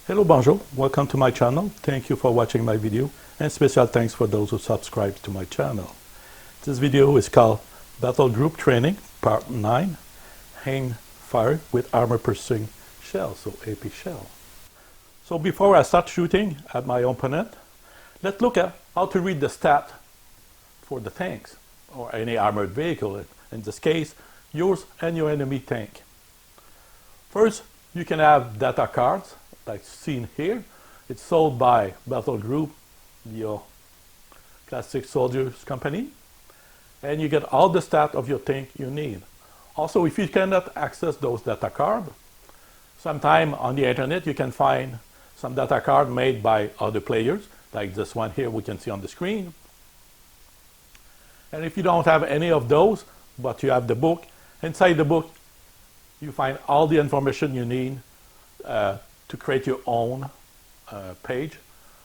Hello, bonjour. Welcome to my channel. Thank you for watching my video, and special thanks for those who subscribe to my channel. This video is called Battlegroup Training, Part 9, Hang Fire with Armor Piercing Shell, so AP shell. So before I start shooting at my opponent, let's look at how to read the stat for the tanks, or any armored vehicle, in this case, yours and your enemy tank. First, you can have data cards, like seen here. It's sold by Battlegroup, your Plastic Soldiers company, and you get all the stats of your tank you need. Also, if you cannot access those data cards, sometime on the internet you can find some data card made by other players, like this one here we can see on the screen. And if you don't have any of those, but you have the book, inside the book you find all the information you need to create your own page,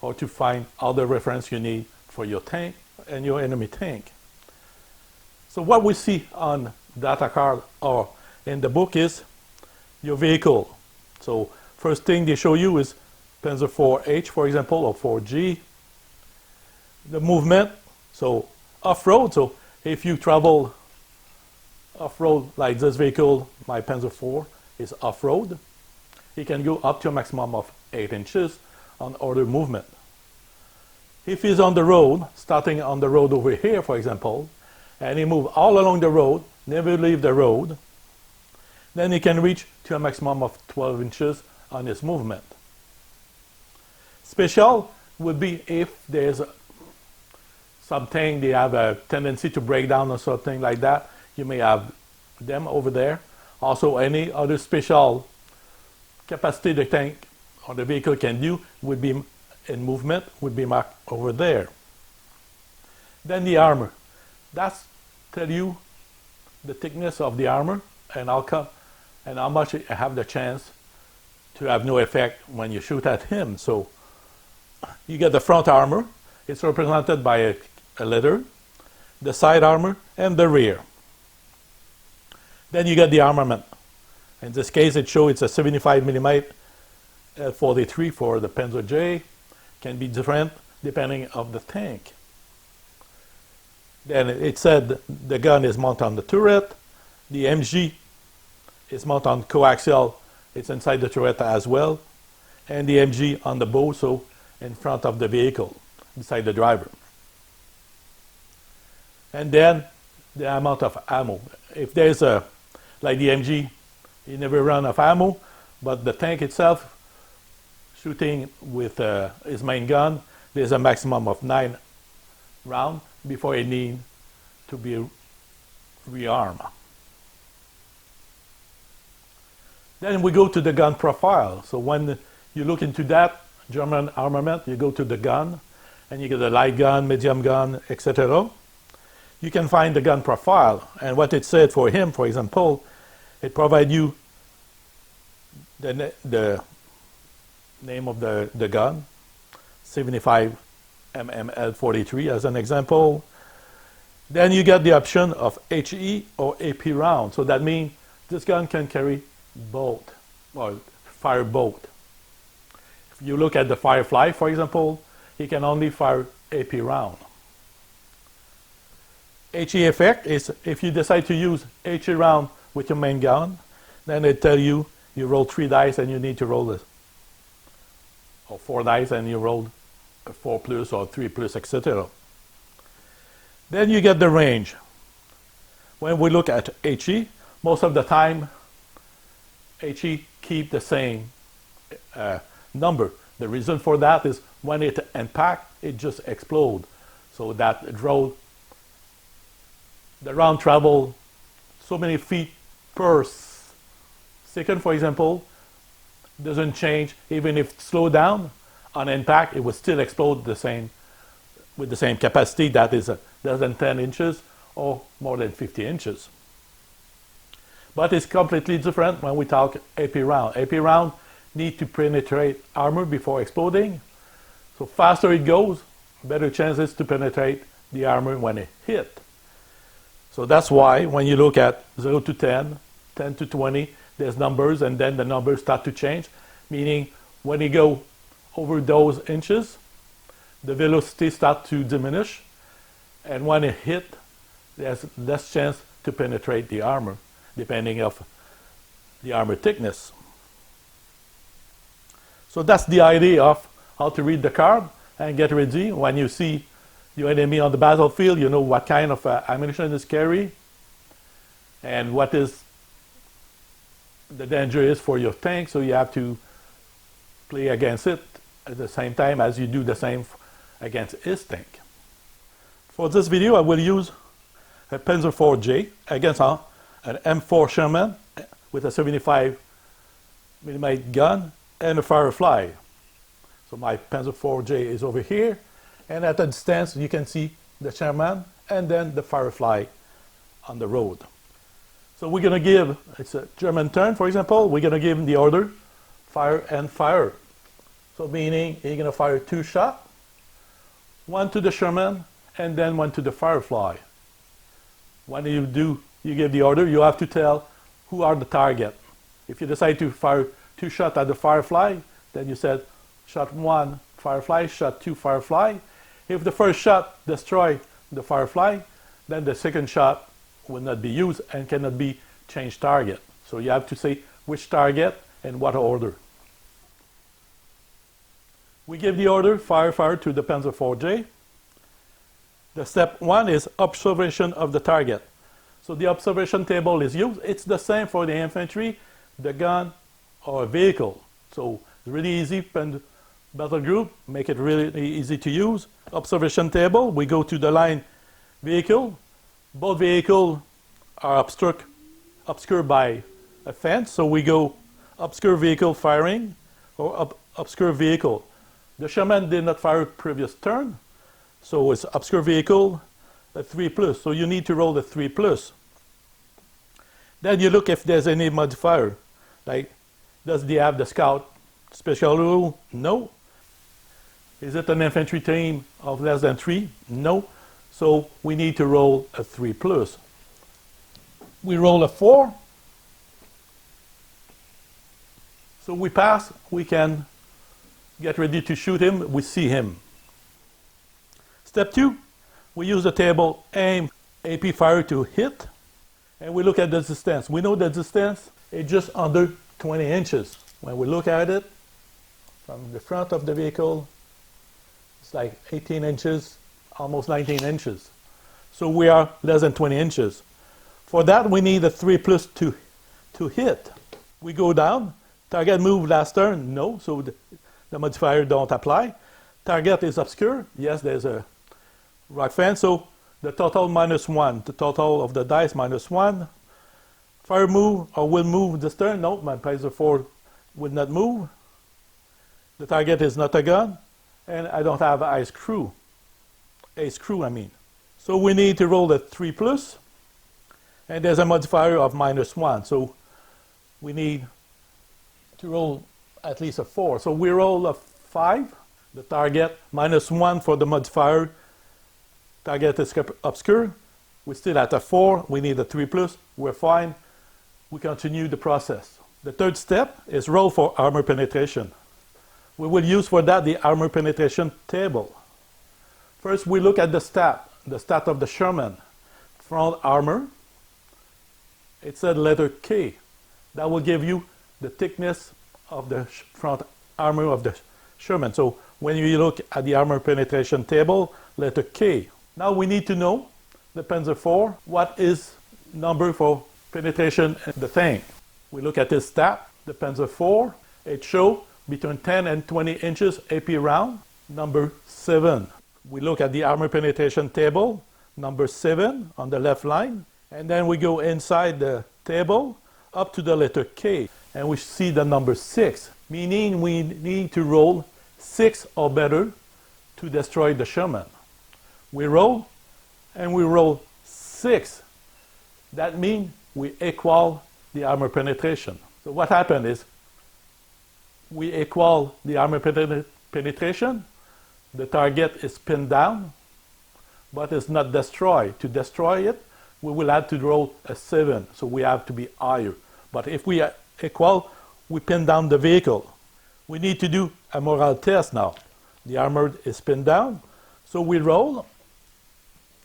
or to find all the reference you need for your tank and your enemy tank. So what we see on data card or in the book is your vehicle. So first thing they show you is Panzer 4H, for example, or 4G. The movement, so off-road, so if you travel off-road like this vehicle, my Panzer 4 is off-road. He can go up to a maximum of 8 inches on order movement. If he's on the road, starting on the road over here, for example, and he moves all along the road, never leave the road, then he can reach to a maximum of 12 inches on his movement. Special would be if there's something they have a tendency to break down or something like that. You may have them over there. Also, any other special capacity the tank or the vehicle can do would be in movement, would be marked over there. Then the armor. That's tell you the thickness of the armor and how much you have the chance to have no effect when you shoot at him. So you get the front armor. It's represented by a letter, the side armor, and the rear. Then you get the armament. In this case, it shows it's a 75 millimeter L43 for the Panzer J. Can be different depending on the tank. Then it said the gun is mounted on the turret. The MG is mounted on coaxial. It's inside the turret as well. And the MG on the bow, so in front of the vehicle, beside the driver. And then the amount of ammo. If there's a, like the MG, you never run out of ammo, but the tank itself, shooting with his main gun, there's a maximum of 9 rounds before it needs to be rearmed. Then we go to the gun profile. So when you look into that German armament, you go to the gun, and you get a light gun, medium gun, etc. You can find the gun profile, and what it said for him, for example, it provides you the name of the gun, 75 L43 as an example. Then you get the option of HE or AP round. So that means this gun can carry both, or fire both. If you look at the Firefly, for example, he can only fire AP round. HE effect is if you decide to use HE round with your main gun, then it tell you roll 3 dice and you need to roll it, or 4 dice and you roll a 4 plus or 3 plus, etc. Then you get the range. When we look at HE, most of the time HE keep the same number. The reason for that is when it impact, it just explodes. So that the round travel so many feet per second, for example, doesn't change. Even if it slow down on impact, it will still explode with the same capacity, that is less than 10 inches or more than 50 inches. But it's completely different when we talk AP round. AP round need to penetrate armor before exploding. So faster it goes, better chances to penetrate the armor when it hit. So that's why when you look at 0 to 10, 10 to 20, there's numbers, and then the numbers start to change, meaning when you go over those inches, the velocity starts to diminish, and when it hit, there's less chance to penetrate the armor, depending on the armor thickness. So that's the idea of how to read the card and get ready. When you see your enemy on the battlefield, you know what kind of ammunition is carried and what is the danger is for your tank, so you have to play against it at the same time as you do the same against his tank. For this video, I will use a Panzer IV-J against an M4 Sherman with a 75mm gun and a Firefly. So my Panzer IV-J is over here, and at a distance you can see the Sherman and then the Firefly on the road. So we're going to give, it's a German turn for example, we're going to give him the order fire and fire. So meaning you're going to fire 2 shots, one to the Sherman and then one to the Firefly. When you give the order, you have to tell who are the target. If you decide to fire 2 shots at the Firefly, then you said shot 1 Firefly, shot 2 Firefly. If the first shot destroys the Firefly, then the second shot will not be used and cannot be changed target. So you have to say which target and what order. We give the order fire, fire to the Panzer IV-J. The step 1 is observation of the target. So the observation table is used. It's the same for the infantry, the gun, or a vehicle. So it's really easy. Battlegroup make it really easy to use. Observation table, we go to the line vehicle. Both vehicles are obscured by a fence, so we go obscure vehicle firing or obscure vehicle. The Sherman did not fire previous turn, so it's obscure vehicle, a 3+. So you need to roll a 3+. Then you look if there's any modifier, like does he have the scout special rule? No. Is it an infantry team of less than 3? No. So we need to roll a 3+. We roll a 4. So we pass, we can get ready to shoot him, we see him. Step 2, we use the table aim AP fire to hit, and we look at the distance. We know the distance is just under 20 inches. When we look at it from the front of the vehicle, it's like 18 inches, almost 19 inches. So we are less than 20 inches. For that, we need a 3+ to hit. We go down. Target move last turn? No, so the modifier don't apply. Target is obscure. Yes, there's a rock fence, so the total -1. The total of the dice -1. Fire move or will move this turn? No, my Panzer IV will not move. The target is not a gun, and I don't have a screw. So we need to roll a 3+, and there's a modifier of -1. So we need to roll at least a 4. So we roll a 5. The target -1 for the modifier. Target is obscure. We're still at a 4. We need a 3+. We're fine. We continue the process. The third step is roll for armor penetration. We will use for that the armor penetration table. First, we look at the stat of the Sherman. Front armor, it said letter K. That will give you the thickness of the front armor of the Sherman. So when you look at the armor penetration table, letter K. Now we need to know, the Panzer IV, what is number for penetration in the tank. We look at this stat, the Panzer IV, it shows between 10 and 20 inches AP round, number 7. We look at the armor penetration table, number 7 on the left line, and then we go inside the table up to the letter K, and we see the number 6, meaning we need to roll 6 or better to destroy the Sherman. We roll, and we roll 6. That means we equal the armor penetration. So what happened is, we equal the armor penetration, the target is pinned down, but it's not destroyed. To destroy it, we will have to roll a 7, so we have to be higher. But if we equal, we pin down the vehicle. We need to do a morale test now. The armor is pinned down, so we roll,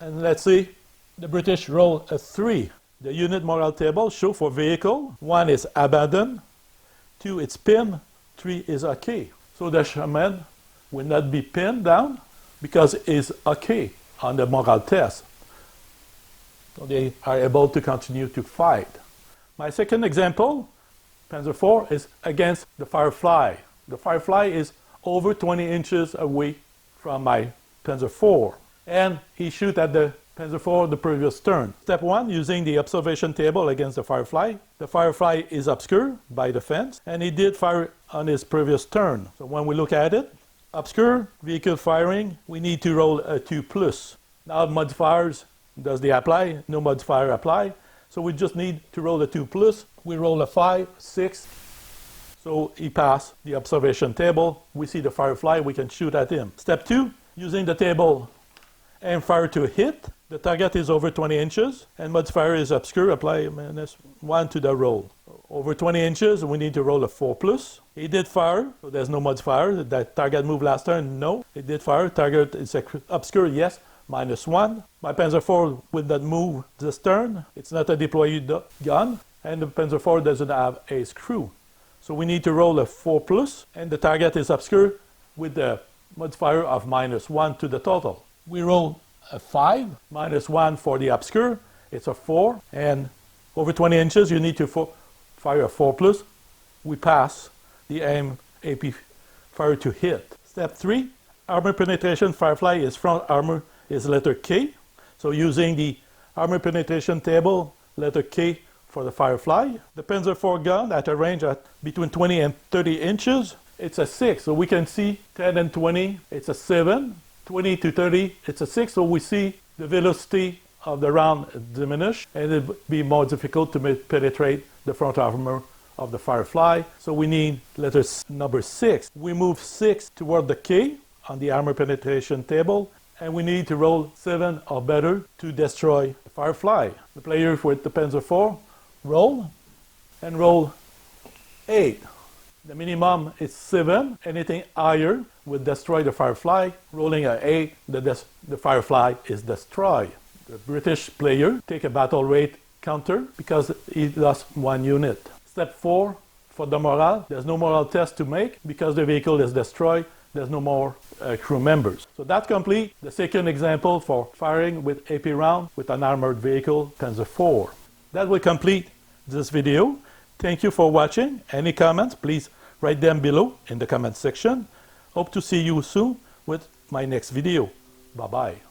and let's see, the British roll a 3. The unit morale table show for vehicle, 1 is abandoned, 2 it's pinned, 3 is okay. So the shaman will not be pinned down because it's okay on the morale test. So they are able to continue to fight. My second example, Panzer IV, is against the Firefly. The Firefly is over 20 inches away from my Panzer IV, and he shoots at the Panzer IV the previous turn. Step 1, using the observation table against the Firefly. The Firefly is obscured by the fence, and he did fire on his previous turn. So when we look at it, obscure, vehicle firing, we need to roll a 2+. Now modifiers, does they apply? No modifier apply. So we just need to roll a 2+. We roll a 5, 6. So he passed the observation table. We see the Firefly, we can shoot at him. Step 2, using the table, aim fire to hit. The target is over 20 inches, and modifier is obscure. Apply -1 to the roll. Over 20 inches, we need to roll a 4+. He did fire, so there's no modifier. That target moved last turn, no. He did fire, target is obscure, yes, -1. My Panzer IV will not move this turn. It's not a deployed gun, and the Panzer IV doesn't have a screw. So we need to roll a 4+, and the target is obscure with the modifier of -1 to the total. We roll a 5, -1 for the obscure, it's a 4, and over 20 inches you need to fire a 4+. We pass the aim AP fire to hit. Step 3, armor penetration Firefly is front armor is letter K. So using the armor penetration table, letter K for the Firefly. The Panzer IV gun at a range at between 20 and 30 inches, it's a 6. So we can see 10 and 20, it's a 7. 20 to 30, it's a 6, so we see the velocity of the round diminish, and it would be more difficult to penetrate the front armor of the Firefly. So we need letter number 6. We move 6 toward the K on the armor penetration table, and we need to roll 7 or better to destroy the Firefly. The player with the Panzer IV roll, and roll 8. The minimum is 7. Anything higher would destroy the Firefly. Rolling an 8, the Firefly is destroyed. The British player take a battle rate counter because he lost 1 unit. Step 4, for the morale, there's no morale test to make because the vehicle is destroyed. There's no more crew members. So that completes the second example for firing with AP round with an armored vehicle, Panzer IV. That will complete this video. Thank you for watching. Any comments, please write them below in the comment section. Hope to see you soon with my next video. Bye-bye.